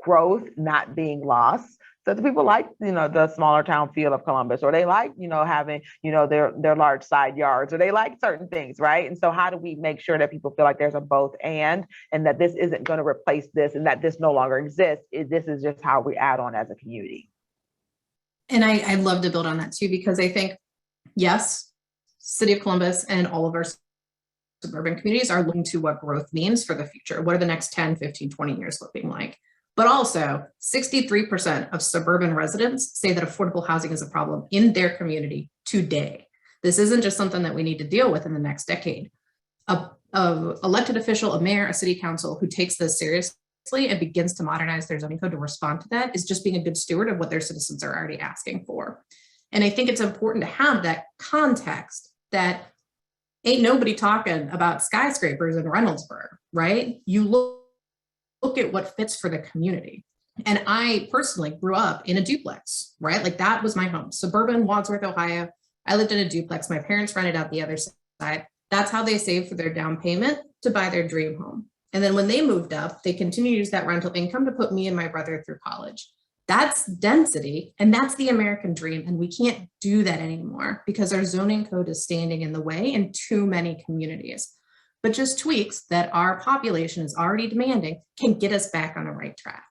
Speaker 3: growth not being lost. So the people like, you know, the smaller town feel of Columbus, or they like, you know, having, you know, their large side yards, or they like certain things, right? And so how do we make sure that people feel like there's a both and that this isn't going to replace this, and that this no longer exists? This is just how we add on as a community.
Speaker 2: And I'd love to build on that too, because I think, yes, City of Columbus and all of our suburban communities are looking to what growth means for the future. What are the next 10, 15, 20 years looking like? But also 63% of suburban residents say that affordable housing is a problem in their community today. This isn't just something that we need to deal with in the next decade. A elected official, a mayor, a city council who takes this seriously and begins to modernize their zoning code to respond to that is just being a good steward of what their citizens are already asking for. And I think it's important to have that context that ain't nobody talking about skyscrapers in Reynoldsburg, right? You look at what fits for the community. And I personally grew up in a duplex, right? Like that was my home, suburban Wadsworth, Ohio. I lived in a duplex. My parents rented out the other side. That's how they saved for their down payment to buy their dream home. And then when they moved up, they continued to use that rental income to put me and my brother through college. That's density, and that's the American dream. And we can't do that anymore because our zoning code is standing in the way in too many communities. But just tweaks that our population is already demanding can get us back on the right track.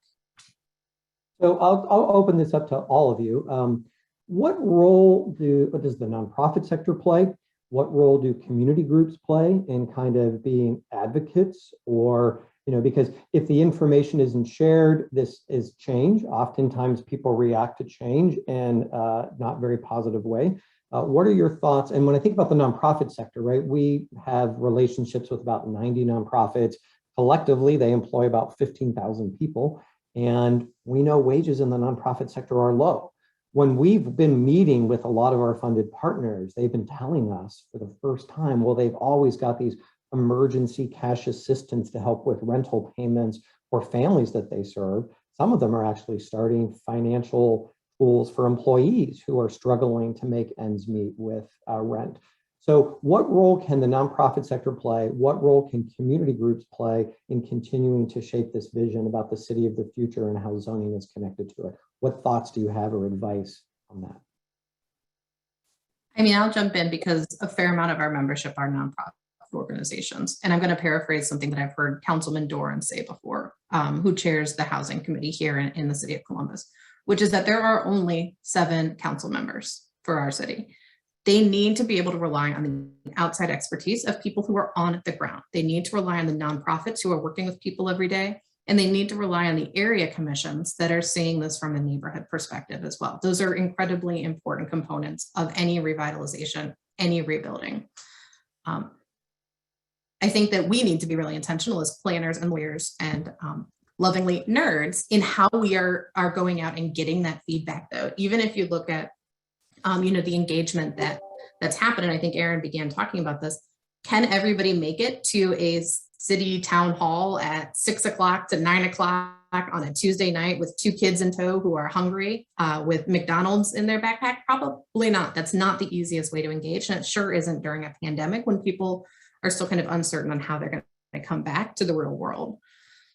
Speaker 1: So I'll open this up to all of you. What role does the nonprofit sector play? What role do community groups play in kind of being advocates? Or, you know, because if the information isn't shared, this is change. Oftentimes people react to change in not very positive way. What are your thoughts? And when I think about the nonprofit sector, right, we have relationships with about 90 nonprofits. Collectively, they employ about 15,000 people. And we know wages in the nonprofit sector are low. When we've been meeting with a lot of our funded partners, they've been telling us for the first time, well, they've always got these emergency cash assistance to help with rental payments for families that they serve. Some of them are actually starting financial tools for employees who are struggling to make ends meet with rent. So what role can the nonprofit sector play? What role can community groups play in continuing to shape this vision about the city of the future and how zoning is connected to it? What thoughts do you have or advice on that?
Speaker 2: I mean, I'll jump in because a fair amount of our membership are nonprofit organizations. And I'm going to paraphrase something that I've heard Councilman Doran say before, who chairs the housing committee here in the city of Columbus, which is that there are only 7 council members for our city. They need to be able to rely on the outside expertise of people who are on the ground. They need to rely on the nonprofits who are working with people every day. And they need to rely on the area commissions that are seeing this from a neighborhood perspective as well. Those are incredibly important components of any revitalization, any rebuilding. I think that we need to be really intentional as planners and lawyers and lovingly nerds in how we are going out and getting that feedback though. Even if you look at you know, the engagement that's happened, and I think Aaron began talking about this, can everybody make it to a city town hall at 6 o'clock to 9 o'clock on a Tuesday night with 2 kids in tow who are hungry with McDonald's in their backpack? Probably not. That's not the easiest way to engage. And it sure isn't during a pandemic when people are still kind of uncertain on how they're going to come back to the real world.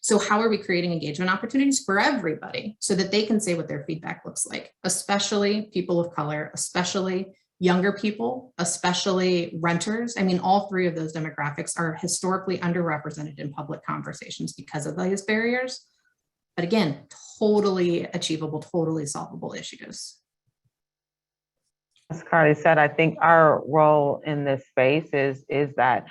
Speaker 2: So how are we creating engagement opportunities for everybody so that they can say what their feedback looks like, especially people of color, especially younger people, especially renters? I mean, all 3 of those demographics are historically underrepresented in public conversations because of those barriers. But again, totally achievable, totally solvable issues.
Speaker 3: As Carly said, I think our role in this space is that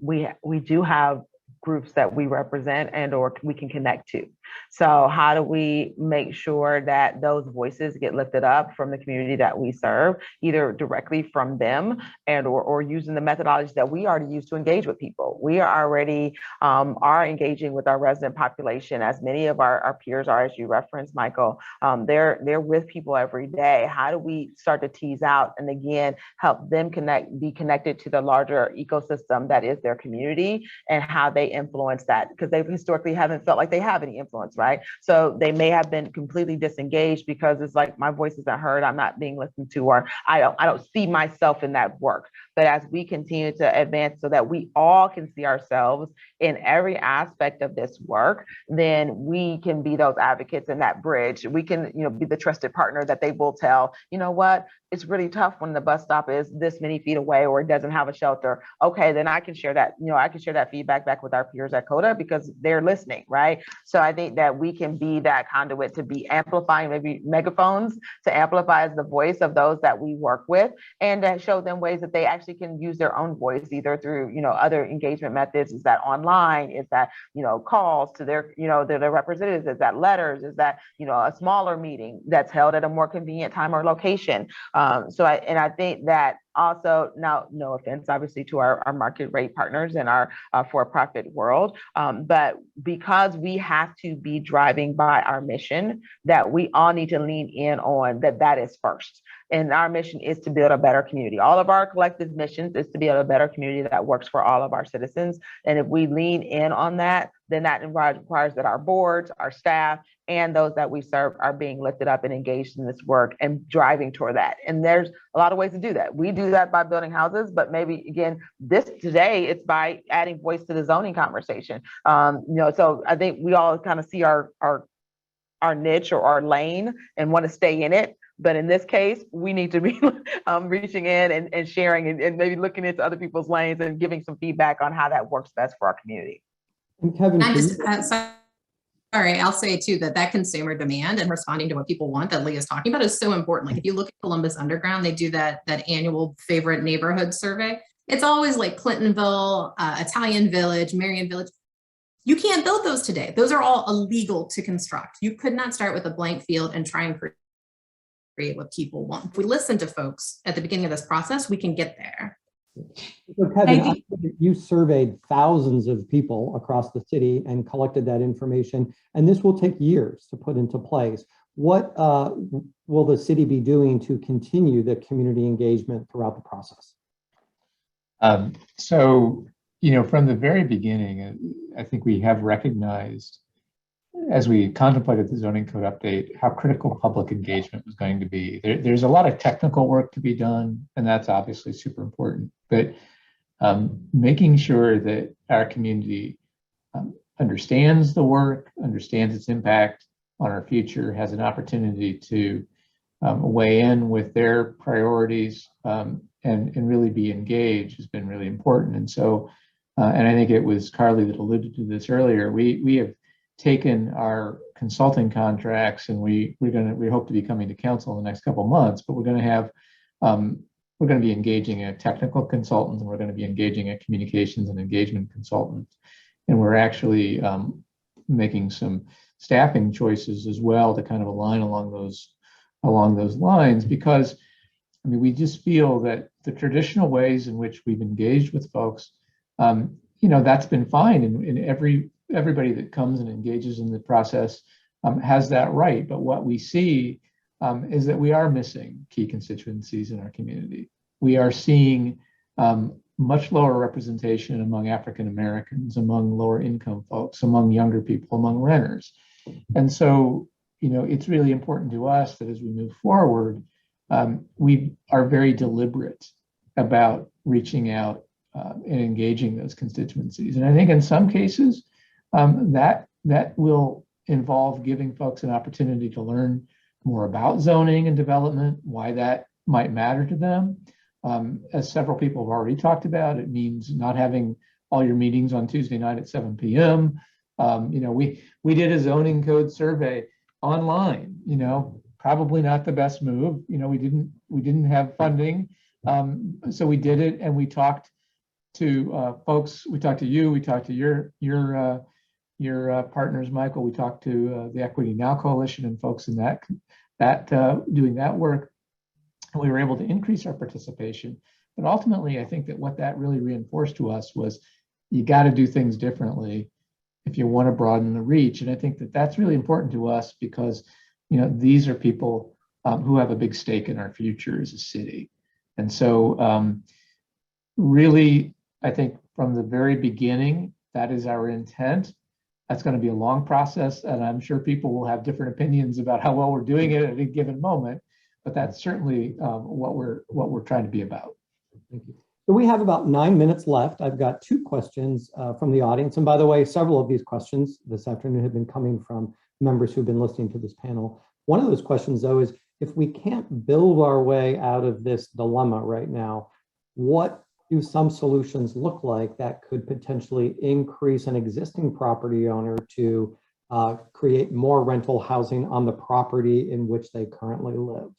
Speaker 3: we do have groups that we represent and or we can connect to. So how do we make sure that those voices get lifted up from the community that we serve, either directly from them and or using the methodologies that we already use to engage with people? We are already are engaging with our resident population, as many of our peers are, as you referenced, Michael. They're with people every day. How do we start to tease out and again help them be connected to the larger ecosystem that is their community, and how they influence that? Because they historically haven't felt like they have any influence, right? So they may have been completely disengaged because it's like, my voice isn't heard, I'm not being listened to, or I don't see myself in that work. But as we continue to advance so that we all can see ourselves in every aspect of this work, then we can be those advocates in that bridge. We can, be the trusted partner that they will tell, you know what, it's really tough when the bus stop is this many feet away or it doesn't have a shelter. Okay, then I can share that, I can share that feedback back with our peers at CODA because they're listening, right? So I think that we can be that conduit to be amplifying, maybe megaphones to amplify the voice of those that we work with, and to show them ways that they actually can use their own voice, either through, other engagement methods. Is that online? Is that, calls to their, their representatives? Is that letters? Is that, a smaller meeting that's held at a more convenient time or location? I think that also, now, no offense, obviously, to our market rate partners and our for-profit world, but because we have to be driving by our mission, that we all need to lean in on that is first. And our mission is to build a better community. All of our collective missions is to build a better community that works for all of our citizens. And if we lean in on that, then that requires that our boards, our staff, and those that we serve are being lifted up and engaged in this work and driving toward that. And there's a lot of ways to do that. We do that by building houses, but maybe again, today it's by adding voice to the zoning conversation. So I think we all kind of see our niche or our lane and want to stay in it. But in this case, we need to be reaching in and sharing and maybe looking into other people's lanes and giving some feedback on how that works best for our community.
Speaker 1: And Kevin,
Speaker 2: sorry, I'll say too that consumer demand and responding to what people want that Leah is talking about is so important. Like if you look at Columbus Underground, they do that annual favorite neighborhood survey. It's always like Clintonville, Italian Village, Marion Village. You can't build those today. Those are all illegal to construct. You could not start with a blank field and try and create what people want. If we listen to folks at the beginning of this process, we can get there.
Speaker 1: So Kevin, you surveyed thousands of people across the city and collected that information, and this will take years to put into place. What will the city be doing to continue the community engagement throughout the process?
Speaker 5: From the very beginning, I think we have recognized, as we contemplated the zoning code update, how critical public engagement was going to be. There's a lot of technical work to be done, and that's obviously super important. But making sure that our community understands the work, understands its impact on our future, has an opportunity to weigh in with their priorities and really be engaged has been really important. And so, and I think it was Carly that alluded to this earlier, we have taken our consulting contracts, and we hope to be coming to council in the next couple of months, but we're going to be engaging a technical consultant, and we're going to be engaging a communications and engagement consultant, and we're actually making some staffing choices as well to kind of align along those lines, because we just feel that the traditional ways in which we've engaged with folks, that's been fine, and everybody that comes and engages in the process has that right. But what we see is that we are missing key constituencies in our community. We are seeing much lower representation among African Americans, among lower income folks, among younger people, among renters. And so, it's really important to us that as we move forward, we are very deliberate about reaching out and engaging those constituencies. And I think in some cases, that will involve giving folks an opportunity to learn more about zoning and development, why that might matter to them. As several people have already talked about, it means not having all your meetings on Tuesday night at 7 p.m. We did a zoning code survey online, probably not the best move. We didn't have funding. So we did it, and we talked to folks. We talked to you, we talked to your your partners, Michael. We talked to the Equity Now Coalition and folks in that doing that work, and we were able to increase our participation. But ultimately, I think that what that really reinforced to us was you got to do things differently if you want to broaden the reach. And I think that that's really important to us because, you know, these are people who have a big stake in our future as a city. And so really, I think from the very beginning, that is our intent. That's going to be a long process, and I'm sure people will have different opinions about how well we're doing it at a given moment, but that's certainly what we're trying to be about.
Speaker 1: Thank you. So we have about 9 minutes left. I've got 2 questions from the audience. And by the way, several of these questions this afternoon have been coming from members who've been listening to this panel. One of those questions, though, is if we can't build our way out of this dilemma right now, what do some solutions look like that could potentially increase an existing property owner to create more rental housing on the property in which they currently live?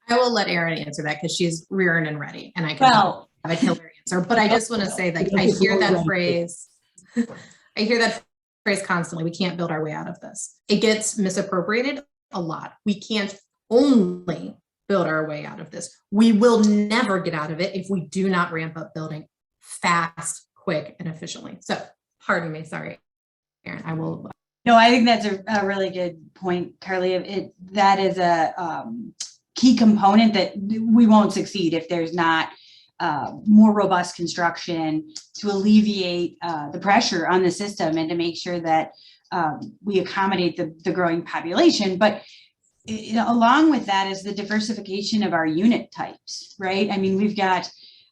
Speaker 2: I will let Erin answer that because she's rearing and ready, and I can have a killer answer. But I just want to say that I hear that phrase. I hear that phrase constantly. We can't build our way out of this. It gets misappropriated a lot. We can't only build our way out of this. We will never get out of it if we do not ramp up building fast, quick, and efficiently. So, pardon me. Sorry, Erin. I will.
Speaker 4: No, I think that's a really good point, Carly. That is a key component that we won't succeed if there's not more robust construction to alleviate the pressure on the system and to make sure that we accommodate the growing population. But along with that is the diversification of our unit types, right? I mean,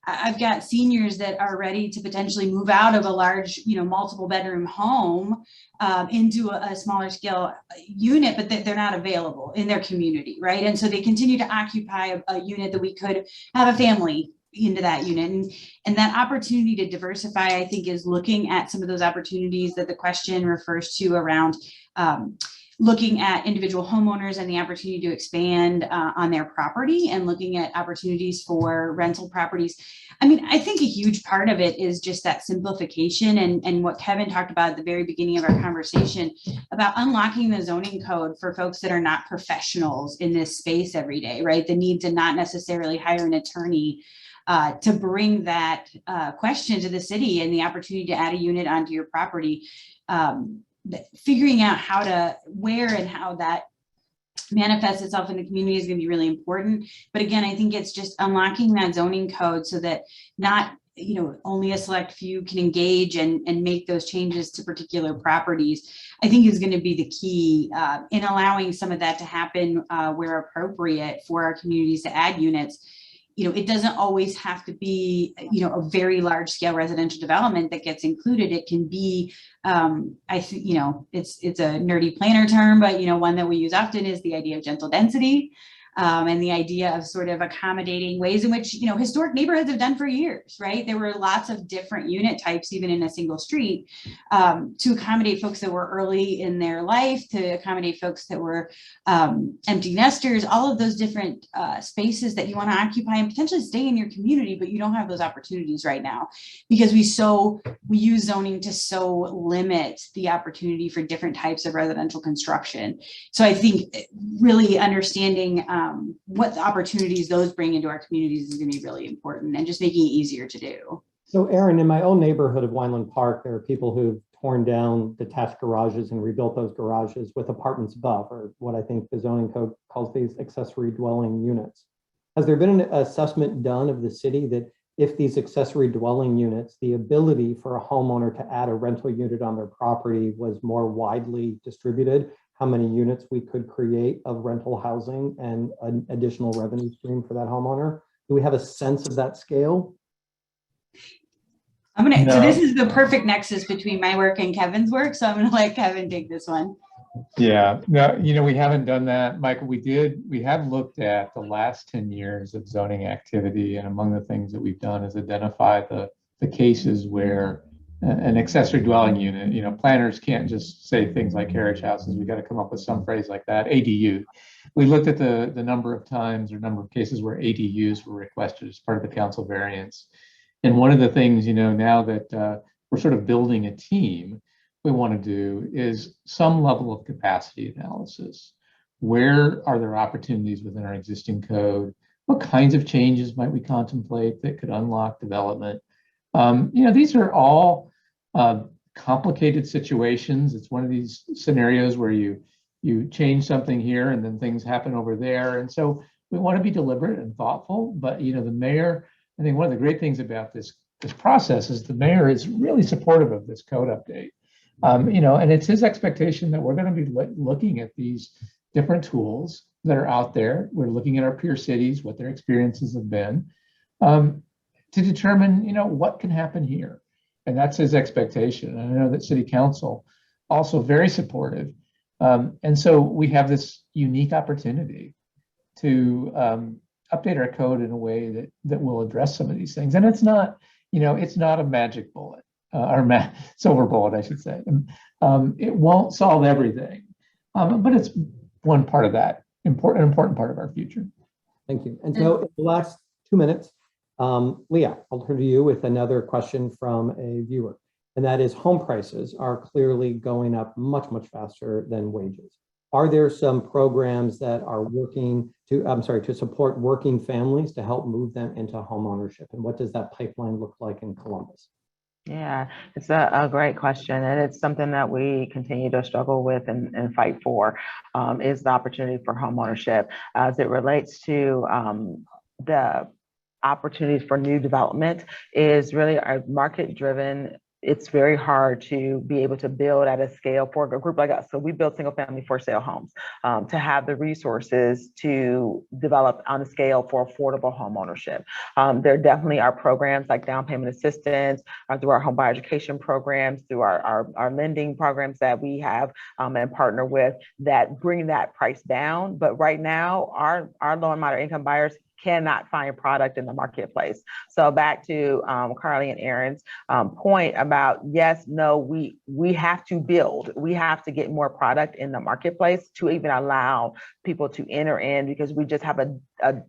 Speaker 4: I've got seniors that are ready to potentially move out of a large, multiple bedroom home into a smaller scale unit, but they're not available in their community, right? And so they continue to occupy a unit that we could have a family into that unit. And that opportunity to diversify, I think, is looking at some of those opportunities that the question refers to around looking at individual homeowners and the opportunity to expand on their property and looking at opportunities for rental properties. I mean, I think a huge part of it is just that simplification and what Kevin talked about at the very beginning of our conversation about unlocking the zoning code for folks that are not professionals in this space every day, right? The need to not necessarily hire an attorney to bring that question to the city and the opportunity to add a unit onto your property. Figuring out where and how that manifests itself in the community is going to be really important. But again, I think it's just unlocking that zoning code so that not, only a select few can engage and make those changes to particular properties, I think is going to be the key in allowing some of that to happen where appropriate for our communities to add units. It doesn't always have to be, a very large scale residential development that gets included. It can be, I think, it's a nerdy planner term, but, one that we use often is the idea of gentle density. And the idea of sort of accommodating ways in which, historic neighborhoods have done for years, right? There were lots of different unit types, even in a single street, to accommodate folks that were early in their life, to accommodate folks that were empty nesters, all of those different spaces that you want to occupy and potentially stay in your community, but you don't have those opportunities right now because we use zoning to so limit the opportunity for different types of residential construction. So I think really understanding what the opportunities those bring into our communities is going to be really important and just making it easier to do.
Speaker 1: So Erin, in my own neighborhood of Wineland Park, there are people who've torn down detached garages and rebuilt those garages with apartments above, or what I think the zoning code calls these accessory dwelling units. Has there been an assessment done of the city that if these accessory dwelling units, the ability for a homeowner to add a rental unit on their property was more widely distributed, how many units we could create of rental housing and an additional revenue stream for that homeowner? Do we have a sense of that scale?
Speaker 4: So this is the perfect nexus between my work and Kevin's work. So I'm going to let Kevin take this one.
Speaker 5: Yeah, no, we haven't done that, Michael. We have looked at the last 10 years of zoning activity. And among the things that we've done is identify the cases where an accessory dwelling unit, planners can't just say things like carriage houses. We got to come up with some phrase like that, ADU. We looked at the number of times or number of cases where ADUs were requested as part of the council variance. And one of the things, now that we're sort of building a team, we want to do is some level of capacity analysis. Where are there opportunities within our existing code? What kinds of changes might we contemplate that could unlock development? These are all complicated situations. It's one of these scenarios where you change something here and then things happen over there. And so we want to be deliberate and thoughtful. But the mayor, I think one of the great things about this process is the mayor is really supportive of this code update. And it's his expectation that we're going to be looking at these different tools that are out there. We're looking at our peer cities, what their experiences have been, to determine, what can happen here. And that's his expectation. And I know that City Council also very supportive. And so we have this unique opportunity to update our code in a way that will address some of these things. And it's not, it's not a magic bullet or silver bullet, I should say. It won't solve everything, but it's one part of that important part of our future.
Speaker 1: Thank you. And so in the last 2 minutes, Leah, I'll turn to you with another question from a viewer, and that is home prices are clearly going up much, much faster than wages. Are there some programs that are working to support working families to help move them into home ownership? And what does that pipeline look like in Columbus?
Speaker 3: Yeah, it's a great question, and it's something that we continue to struggle with and fight for, is the opportunity for home ownership as it relates to the opportunities for new development is really our market driven. It's very hard to be able to build at a scale for a group like us. So we build single family for sale homes to have the resources to develop on a scale for affordable home ownership. There definitely are programs like down payment assistance, through our home buyer education programs, through our lending programs that we have and partner with that bring that price down. But right now, our low and moderate income buyers cannot find product in the marketplace. So back to Carly and Aaron's point about yes, no, we have to build. We have to get more product in the marketplace to even allow people to enter in, because we just have a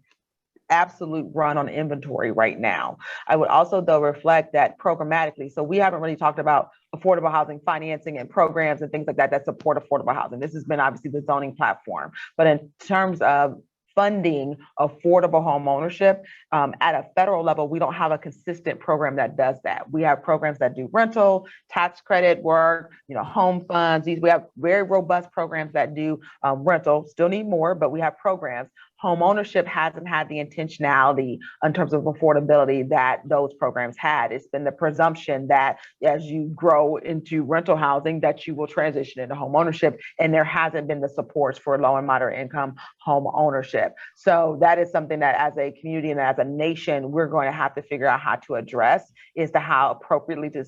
Speaker 3: absolute run on inventory right now. I would also though reflect that programmatically. So we haven't really talked about affordable housing financing and programs and things like that support affordable housing. This has been obviously the zoning platform, but in terms of funding affordable home ownership at a federal level, we don't have a consistent program that does that. We have programs that do rental, tax credit work, home funds. We have very robust programs that do rental. Still need more, but we have programs. Home ownership hasn't had the intentionality in terms of affordability that those programs had. It's been the presumption that as you grow into rental housing, that you will transition into home ownership, and there hasn't been the supports for low and moderate income home ownership. So that is something that as a community and as a nation, we're going to have to figure out how to address, is to how appropriately to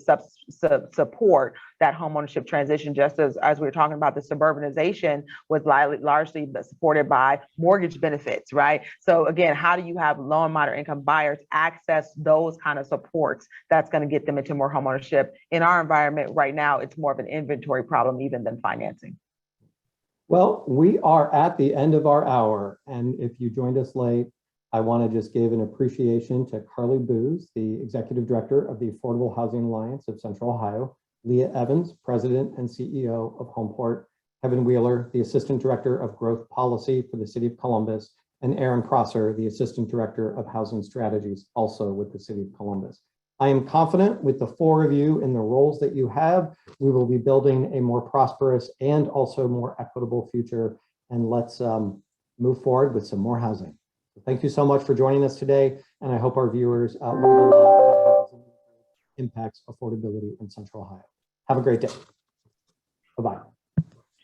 Speaker 3: support that home ownership transition, just as we were talking about the suburbanization was largely supported by mortgage benefits, right? So again, how do you have low and moderate income buyers access those kind of supports that's going to get them into more home ownership? In our environment right now, it's more of an inventory problem even than financing.
Speaker 1: Well, we are at the end of our hour, and if you joined us late, I want to just give an appreciation to Carly Booz, the Executive Director of the Affordable Housing Alliance of Central Ohio, Leah Evans, President and CEO of Homeport, Kevin Wheeler, the Assistant Director of Growth Policy for the City of Columbus, and Aaron Prosser, the Assistant Director of Housing Strategies, also with the City of Columbus. I am confident with the four of you in the roles that you have, we will be building a more prosperous and also more equitable future. And let's move forward with some more housing. So thank you so much for joining us today. And I hope our viewers learned a lot about how housing impacts affordability in Central Ohio. Have a great day. Bye-bye.